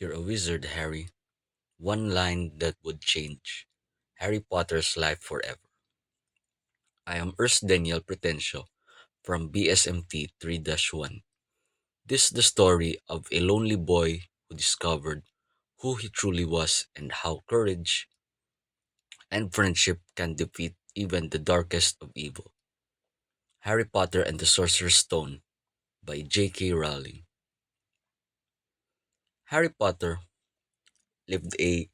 You're a wizard, Harry. One line that would change Harry Potter's life forever. I am Urs Daniel Pretencio from BSMT 3-1. This is the story of a lonely boy who discovered who he truly was and how courage and friendship can defeat even the darkest of evil. Harry Potter and the Sorcerer's Stone by J.K. Rowling. Harry Potter lived a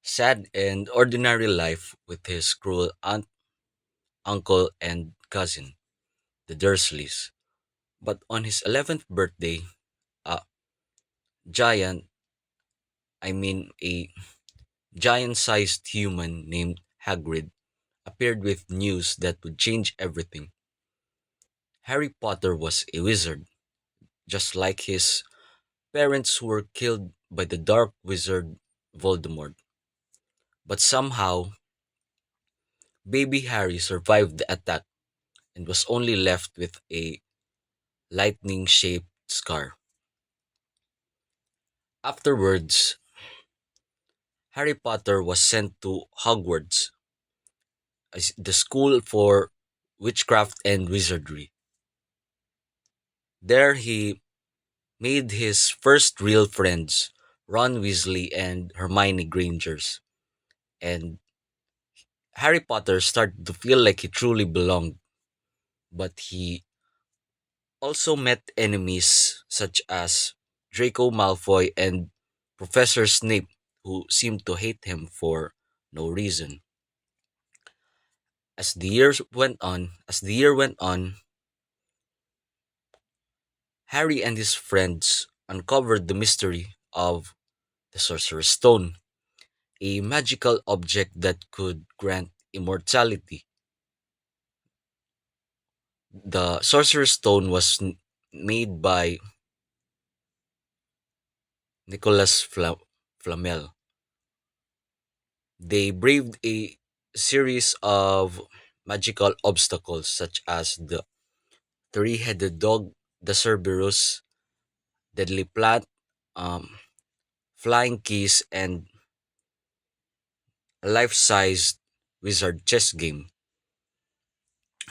sad and ordinary life with his cruel aunt, uncle, and cousin, the Dursleys. But on his 11th birthday, a giant, a giant sized human named Hagrid appeared with news that would change everything. Harry Potter was a wizard, just like his parents who were killed by the dark wizard Voldemort. But somehow, baby Harry survived the attack and was only left with a lightning shaped scar. Afterwards, Harry Potter was sent to Hogwarts, the school for witchcraft and wizardry. There he made his first real friends, Ron Weasley and Hermione Grangers, and Harry Potter started to feel like he truly belonged, but he also met enemies such as Draco Malfoy and Professor Snape, who seemed to hate him for no reason. As the year went on, Harry and his friends uncovered the mystery of the Sorcerer's Stone, a magical object that could grant immortality. The Sorcerer's Stone was made by Nicholas Flamel. They braved a series of magical obstacles such as the three-headed dog, the Cerberus, deadly plant, um, flying keys, and a life-sized wizard chess game.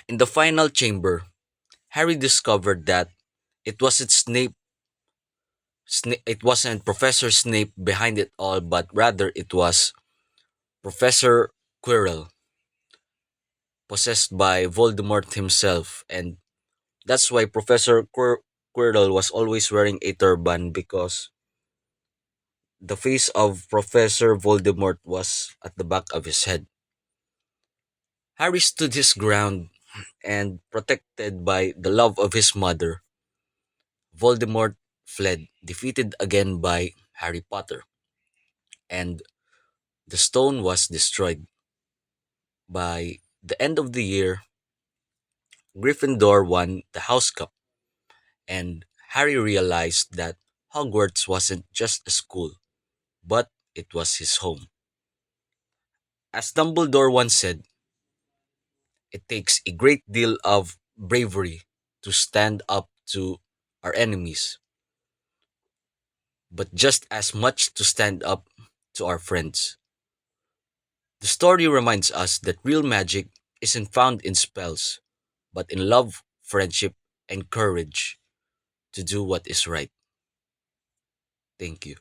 In the final chamber, Harry discovered that it wasn't it wasn't Professor Snape behind it all, but rather it was Professor Quirrell, possessed by Voldemort himself, and that's why Quirrell was always wearing a turban because the face of Professor Voldemort was at the back of his head. Harry stood his ground and, protected by the love of his mother, Voldemort fled, defeated again by Harry Potter, and the stone was destroyed. By the end of the year, Gryffindor won the House Cup, and Harry realized that Hogwarts wasn't just a school, but it was his home. As Dumbledore once said, it takes a great deal of bravery to stand up to our enemies, but just as much to stand up to our friends. The story reminds us that real magic isn't found in spells, but in love, friendship, and courage to do what is right. Thank you.